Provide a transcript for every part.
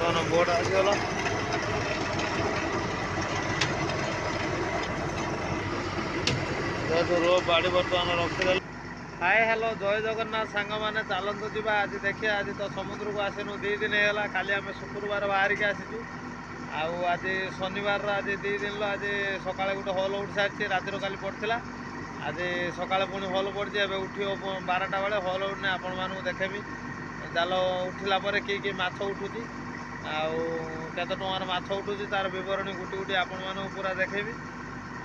ବର୍ତ୍ତମାନ ବୋଟ୍ ଆସିଗଲା। ବାଡ଼ି ବର୍ତ୍ତମାନ ରଖିଦେଲେ। ହାଏ ହ୍ୟାଲୋ ଜୟ ଜଗନ୍ନାଥ ସାଙ୍ଗମାନେ, ଚାଲନ୍ତୁ ଯିବା ଆଜି ଦେଖିବା। ଆଜି ତ ସମୁଦ୍ରକୁ ଆସିନୁ 2 ଦିନ ହେଇଗଲା। କାଲି ଆମେ ଶୁକ୍ରବାର ବାହାରିକି ଆସିଛୁ, ଆଉ ଆଜି ଶନିବାର। ଆଜି 2 ଦିନର ଆଜି ସକାଳେ ଗୋଟେ ହଲ୍ ଉଠି ସାରିଛି, ରାତିରୁ କାଲି ପଡ଼ିଥିଲା। ଆଜି ସକାଳେ ପୁଣି ହଲ୍ ପଡ଼ିଛି, ଏବେ ଉଠିବ 12ଟା ବେଳେ। ହଲ୍ ଉଠିନେ ଆପଣମାନଙ୍କୁ ଦେଖେଇବି ଜାଲ ଉଠିଲା ପରେ କି ମାଛ ଉଠୁଛି, ଆଉ କେତେ ଟଙ୍କାର ମାଛ ଉଠୁଛି ତାର ବିବରଣୀ ଗୁଟି ଗୁଟି ଆପଣମାନଙ୍କୁ ପୁରା ଦେଖେଇବି।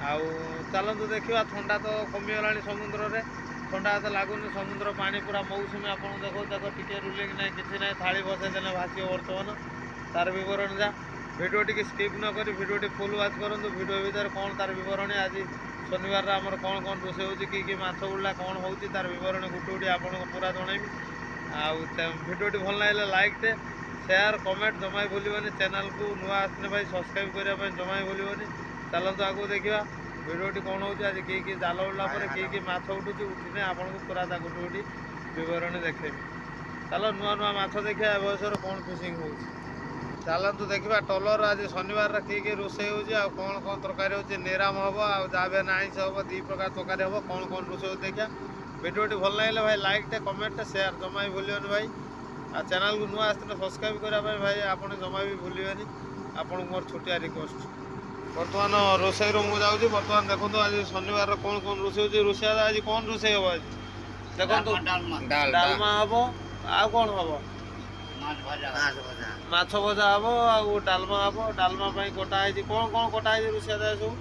ଆଉ ଚାଲନ୍ତୁ ଦେଖିବା। ଥଣ୍ଡା ତ କମିଗଲାଣି ସମୁଦ୍ରରେ, ଥଣ୍ଡା ଏତେ ଲାଗୁନି। ସମୁଦ୍ର ପାଣି ପୁରା ମୌସୁମୀ ଆପଣଙ୍କୁ ଦେଖାଉଛି। ଦେଖ ଟିକେ ରୁଲିଂ ନାହିଁ, କିଛି ନାହିଁ। ଥାଳି ବସେଇଦେଲେ ଭାସିବ ବର୍ତ୍ତମାନ ତାର ବିବରଣୀ ଯା। ଭିଡ଼ିଓ ଟିକେ ସ୍କିପ୍ ନ କରି ଭିଡ଼ିଓଟି ଫୁଲ୍ ୱାଚ୍ କରନ୍ତୁ। ଭିଡ଼ିଓ ଭିତରେ କ'ଣ ତାର ବିବରଣୀ, ଆଜି ଶନିବାରରେ ଆମର କ'ଣ ରୋଷେଇ ହେଉଛି, କି ମାଛ ଉଡ଼ିଲା, କ'ଣ ହେଉଛି ତାର ବିବରଣୀ ଗୁଟି ଗୁଟି ଆପଣଙ୍କୁ ପୁରା ଜଣାଇବି। ଆଉ ଭିଡ଼ିଓଟି ଭଲ ଲାଗିଲେ ଲାଇକ୍ଟେ, ସେୟାର, କମେଣ୍ଟ ଜମା ବି ଭୁଲିବନି। ଚ୍ୟାନେଲକୁ ନୂଆ ଆସିଲେ ଭାଇ ସବସ୍କ୍ରାଇବ୍ କରିବା ପାଇଁ ଜମା ବି ଭୁଲିବନି। ଚାଲନ୍ତୁ ଆଗକୁ ଦେଖିବା ଭିଡ଼ିଓଟି କ'ଣ ହେଉଛି। ଆଜି କି ଜାଲ ଉଡ଼ିଲା ପରେ କି ମାଛ ଉଠୁଛି, ଉଠିନେ ଆପଣଙ୍କୁ ପୁରା ତା ଗୁଟି ଗୁଟି ବିବରଣୀ ଦେଖେଇବି। ଚାଲ ନୂଆ ନୂଆ ମାଛ ଦେଖିବା ଏ ବୟସରେ କ'ଣ ଫିସିଂ ହେଉଛି। ଚାଲନ୍ତୁ ଦେଖିବା ଟଲର ଆଜି ଶନିବାରରେ କି ରୋଷେଇ ହେଉଛି, ଆଉ କ'ଣ ତରକାରୀ ହେଉଛି। ନିରାମ ହେବ, ଆଉ ଯାହା ବି ହେଲେ ଆଇଁଷ ହେବ। 2 ପ୍ରକାର ତରକାରୀ ହେବ। କ'ଣ ରୋଷେଇ ହେଉଛି ଦେଖିବା। ଭିଡ଼ିଓଟି ଭଲ ଲାଗିଲେ ଭାଇ ଲାଇକ୍ଟେ, କମେଣ୍ଟଟେ, ସେୟାର ଜମା ବି ଭୁଲିବନି ଭାଇ। ଆଉ ଚ୍ୟାନେଲକୁ ନୂଆ ଆସିଥିଲେ ସବସ୍କ୍ରାଇବ୍ କରିବା ପାଇଁ ଭାଇ ଆପଣ ଜମା ବି ଭୁଲିବେନି। ଆପଣଙ୍କୁ ମୋର ଛୋଟିଆ ରିକ୍ୱେଷ୍ଟ। ବର୍ତ୍ତମାନ ରୋଷେଇ ରୁମ୍କୁ ଯାଉଛି। ବର୍ତ୍ତମାନ ଦେଖନ୍ତୁ ଆଜି ଶନିବାରରେ କ'ଣ ରୋଷେଇ ହେଉଛି। ରୋଷେଇ ଆଜି କ'ଣ ରୋଷେଇ ହେବ ଆଜି ଦେଖନ୍ତୁ। ଡାଲମା ହେବ, ଆଉ କ'ଣ ହେବ, ମାଛ ଭଜା ହେବ, ଆଉ ଡାଲମା ହେବ। ଡାଲମା ପାଇଁ କଟା ହେଇଛି କ'ଣ କଟା ହେଇଛି ରୋଷେଇ ଆଜି ସବୁ।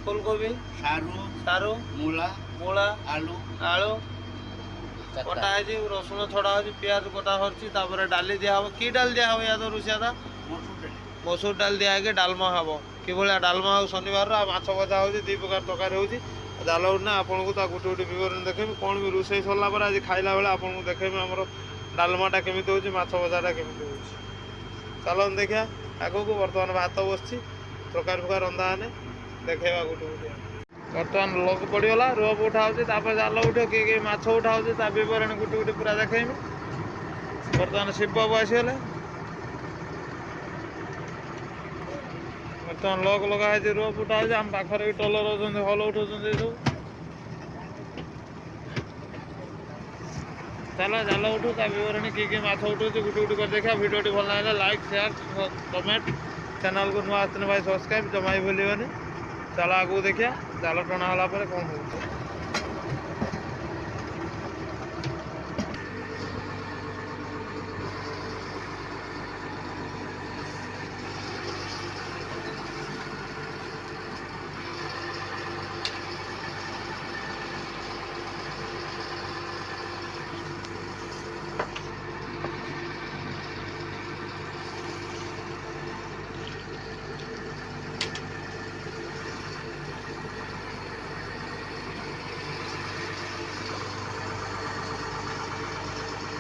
ଫୁଲକୋବି, ସାରୁ, ମୂଳା, ଆଳୁ କଟା ହେଇଛି। ରସୁଣ ଛଡ଼ା ହେଉଛି, ପିଆଜ କଟା ହେଉଛି। ତାପରେ ଡାଲି ଦିଆହେବ। କି ଡାଲି ଦିଆହେବ ୟା ତ ରୋଷେଇଟା ମସୁର ଡାଲି ଦିଆହେଇକି ଡାଲମା ହେବ। କିଭଳିଆ ଡାଲମା ଆଉ ଶନିବାରର। ଆଉ ମାଛ ଭଜା ହେଉଛି, 2 ପ୍ରକାର ତରକାରୀ ହେଉଛି। ଜାଲ ଉଠିନେ ଆପଣଙ୍କୁ ତା ଗୁଟି ଗୁଟି ବିବରଣୀ ଦେଖେଇବି। କ'ଣ ବି ରୋଷେଇ ସରିଲା ପରେ ଆଜି ଖାଇଲା ବେଳେ ଆପଣଙ୍କୁ ଦେଖେଇବି ଆମର ଡାଲମାଟା କେମିତି ହେଉଛି, ମାଛ ଭଜାଟା କେମିତି ହେଉଛି। ଚାଲନ୍ତୁ ଦେଖିବା ଆଗକୁ। ବର୍ତ୍ତମାନ ଭାତ ବସିଛି, ତରକାରୀ ଫରକାରୀ ରନ୍ଧା ହେଲେ ଦେଖେଇବା ଗୁଟି ଗୁଟି। ବର୍ତ୍ତମାନ ଲକ୍ ପଡ଼ିଗଲା, ରୋପ୍ ଉଠା ହେଉଛି, ତାପରେ ଜାଲ ଉଠିବ। କି ମାଛ ଉଠା ହେଉଛି ତା ବିବରଣୀ ଗୁଟି ଗୁଟି ପୁରା ଦେଖେଇବି। ବର୍ତ୍ତମାନ ଶିବ ବାବୁ ଆସିଗଲେ। ବର୍ତ୍ତମାନ ଲକ୍ ଲଗା ହେଇଛି, ରୋପ୍ ଉଠା ହେଉଛି। ଆମ ପାଖରେ ବି ଟଲର ଅଛନ୍ତି, ହଲ ଉଠାଉଛନ୍ତି ଏସବୁ। ଚାଲ ଜାଲ ଉଠୁ, ତା ବିବରଣୀ କି ମାଛ ଉଠୁଛି ଗୁଟି ଗୁଟି କରି ଦେଖିବା। ଭିଡ଼ିଓଟି ଭଲ ଲାଗିଲେ ଲାଇକ୍, ସେୟାର, କମେଣ୍ଟ। ଚ୍ୟାନେଲକୁ ନୂଆ ଆସିଥିଲେ ଭାଇ ସବସ୍କ୍ରାଇବ୍ ଜମା ବି ଭୁଲିବନି। ଚାଲ ଆଗକୁ ଦେଖିବା ଜାଲ ଟଣା ହେଲା ପରେ କ'ଣ ହେଉଛି।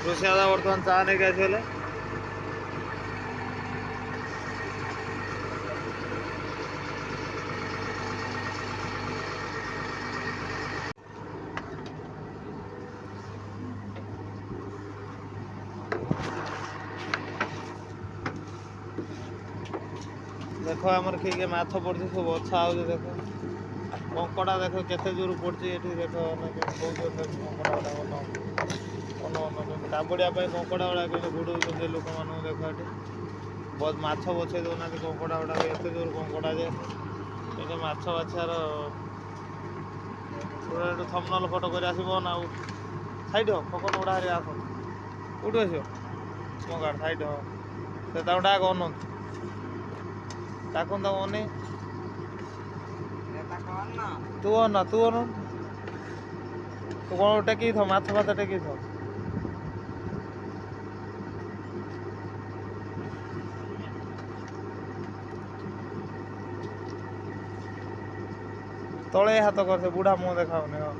ରୋଷେଇ ଦାଦା ବର୍ତ୍ତମାନ ଚା ନେଇକି ଆସିଗଲେ। ଦେଖ ଆମର କିଏ ମାଛ ପଡ଼ିଛି, ସବୁ ବଛା ହେଉଛି। ଦେଖ କଙ୍କଡ଼ା ଦେଖ କେତେ ଜୋର ପଡ଼ିଛି ଏଠି। ଦେଖ କଙ୍କଡ଼ା କାମୁଡ଼ିବା ପାଇଁ କଙ୍କଡ଼ା ଗୁଡ଼ା କେମିତି ଘୋଡ଼ଉଛନ୍ତି ଲୋକମାନଙ୍କୁ। ଦେଖ ଏଠି ମାଛ ବଛେଇ ଦେଉନାହାନ୍ତି କଙ୍କଡ଼ା ଗୁଡ଼ାକ। ଏତେ ଜୋର କଙ୍କଡ଼ା ଯେ ଏଠି ମାଛ ବାଛିବାର ଏଠୁ ଥମ୍ବନେଲ୍ ଫଟୋ କରି ଆସିବ ନା। ଆଉ ସାଇଡ଼ ହ ପକନ ଗୁଡ଼ା ହାରି ଆସ କେଉଁଠୁ ଆସିବ ମୋ ଗାଡ଼ି ସାଇଡ଼ ହ। ସେ ତାକୁ ଡାକ ଅନନ୍ତୁ, ତାକୁ ଅନେଇ ତୁ ଅନା ତୁ କ'ଣ ଟେକିକି ଥ, ମାଛ ଫାଛ ଟେକିକି ଥ। ତଳେ ହାତ କର, ସେ ବୁଢ଼ା ମୁହଁ ଦେଖାଉନି। ହଁ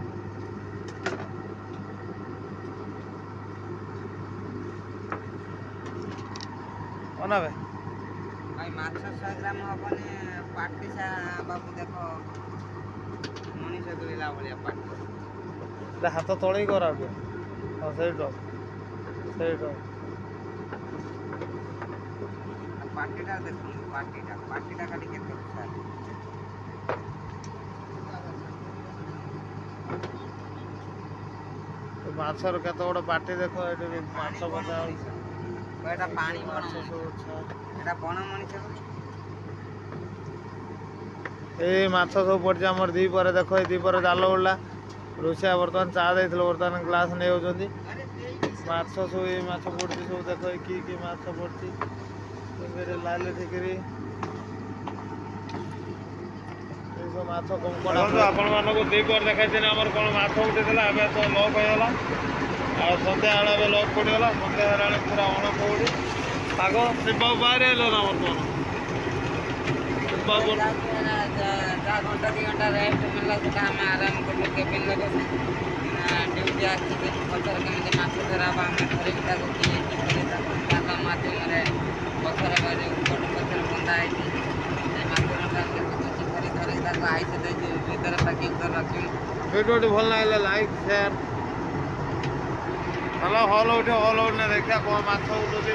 ଅନାବେ ଭାଇ ମାଛ 100 ଗ୍ରାମ ହବନି। ପାଟି ବାବୁ ଦେଖ ମଣିଷ ଧୋଇଲା ଭଳିଆ ପାଟି। ହାତ ତଳେଇ କର ଆଉ। ହଁ ସେଇଠି ପାଟିଟା ଦେଖନ୍ତୁ ପାଟିଟା ଖାଲି କେତେ ବିଶାଳ। ମାଛର କେତେ ବଡ଼ ପାଟି ଦେଖ, ଏଠି ମାଛ ବସା ମଣିଷ ଏଟା ପାଣି ବଣ ମାଛ ସବୁ ଛା। ଏଟା ବଣ ମଣିଷ ଏଇ ମାଛ ସବୁ ପଡ଼ିଛି ଆମର ଦ୍ୱିପହରେ। ଦେଖ ଏଇ ଦ୍ୱିପହରେ ଜାଲ ଉଡ଼ିଲା। ରୋଷେଇଆ ବର୍ତ୍ତମାନ ଚା ଦେଇଥିଲେ, ବର୍ତ୍ତମାନ ଗ୍ଲାସ୍ ନେଇଯାଉଛନ୍ତି। ମାଛ ସବୁ ଏଇ ମାଛ ପଡ଼ିଛି ସବୁ ଦେଖ, କି ମାଛ ପଡ଼ିଛି। ଠିକିରି ଲାଲି ଠିକିରି ଏସବୁ ମାଛ କଙ୍କଡ଼ା। ଆପଣମାନଙ୍କୁ ଦ୍ୱିପହରେ ଦେଖାଇଥିଲି ଆମର କ'ଣ ମାଛ ଉଠିଥିଲା। ଏବେ ତ ଲକ୍ ହେଇଗଲା, ଆଉ ସନ୍ଧ୍ୟାବେଳେ ଏବେ ଲକ୍ ପଡ଼ିଗଲା। ସନ୍ଧ୍ୟା ହେଲାଣି ପୁରା ଅଣକଉଡ଼ି ପାଗ। ଶିବବାବୁ ବାହାରି ହେଲ ନା ବର୍ତ୍ତମାନ? ଶିବବାବୁ ଯାହା ଘଣ୍ଟା 2 ଘଣ୍ଟା ରେଷ୍ଟ ମିଳିଲା ସେଟା ଆମେ ଆରାମ କଲୁ କେବିନରେ ବସି। ଡ୍ୟୁଟି ଆସିକି ପଛରେ କେମିତି ମାଛ ଧରାବା ଆମେ ଧରିକି ତାକୁ କିପରି ତାକୁ ଜାଲ ମାଧ୍ୟମରେ ପଥର କରି ଉପର ପଛରେ ବନ୍ଧା ହେଇଛି। ସେ ମାଛଟାକୁ କିପରି ଧରିକି ତାକୁ ଆଇସ ଦେଇଛି ଭିତରେ ପ୍ୟାକିଂ କରି ରଖିବୁ। ଭିଡ଼ିଓଟି ଭଲ ଲାଗିଲେ ଲାଇକ୍ ସେୟାର। ଭଲ ହଲ୍ ଉଠିନା ଦେଖିବା କ'ଣ ମାଛ ଉଠୁଛି,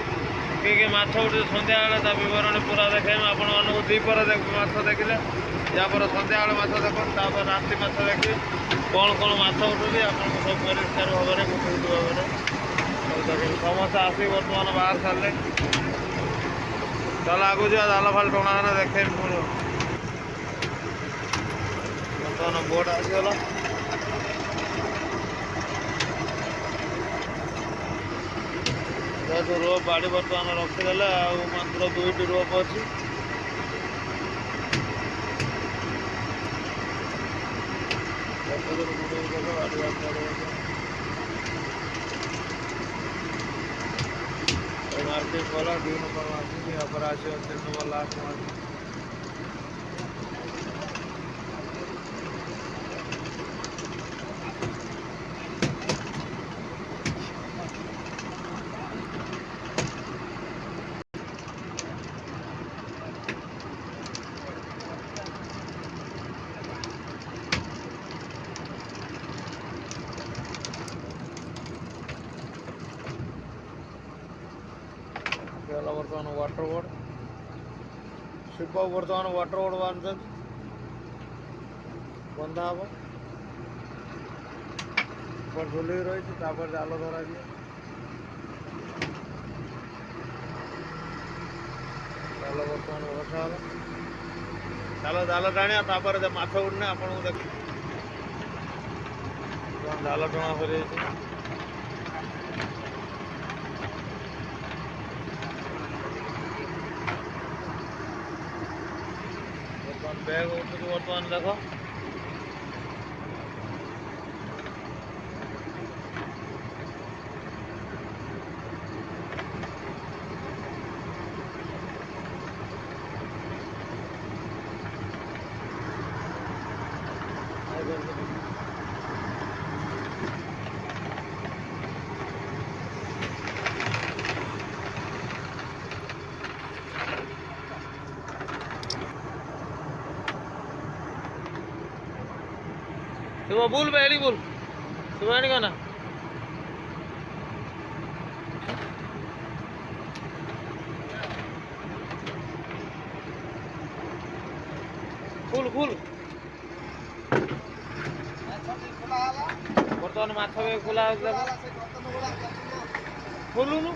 କି ମାଛ ଉଠୁଛି। ସନ୍ଧ୍ୟାବେଳେ ତା ବିବରଣୀ ପୁରା ଦେଖାଇବି ଆପଣମାନଙ୍କୁ। ଦ୍ୱିପହରେ ମାଛ ଦେଖିଲେ, ଯାପରେ ସନ୍ଧ୍ୟାବେଳେ ମାଛ ଦେଖନ୍ତୁ, ତାପରେ ରାତି ମାଛ ଦେଖିବେ କ'ଣ ମାଛ ଉଠୁଛି। ଆପଣଙ୍କୁ ସବୁ ପରିଷ୍କାର ଭାବରେ ଗୋଟେ ଭାବରେ ଦେଖିବି। ସମସ୍ତେ ଆସିକି ବର୍ତ୍ତମାନ ବାହାରି ସାରିଲେ। ଚାଲ ଆଗକୁ ଯିବା, ଜାଲ ଫାଲ ଟଣା ହେଲେ ଦେଖେଇବି ପୁଣି। ବର୍ତ୍ତମାନ ବୋଟ୍ ଆସିଗଲା। ଯେହେତୁ ରୋପ୍ ବାଡ଼ି ବର୍ତ୍ତମାନ ରଖିଦେଲେ, ଆଉ ମାତ୍ର 2ଟି ରୋପ୍ ଅଛି। मार्केट वाला 2 नंबर मार्केट, यहाँ पर आसे 3 नंबर लास्ट मार्केट। ବର୍ତ୍ତମାନ ୱାଟର ବୋର୍ଡ ଶିବ ବର୍ତ୍ତମାନ ୱାଟର ବୋର୍ଡ ବାନ୍ଧୁଛନ୍ତି, ବନ୍ଧା ହବ। ଝୁଲିକି ରହିଛି, ତାପରେ ଜାଲ ଧରାଯିବ। ଜାଲ ବର୍ତ୍ତମାନ ଭସା ହବ। ଚାଲ ଜାଲ ଟାଣିବା, ତାପରେ ମାଛ ଉଠୁନି ଆପଣଙ୍କୁ ଦେଖ। ଜାଲ ଟଣା ସରିଯାଇଛି। बैग उठुଛି ବର୍ତ୍ତମାନ ଦେଖ। शिव बोल बैडी बोल, शिव आने का ना फुल फुल बर्तमान माछ भी खोला फुलुनु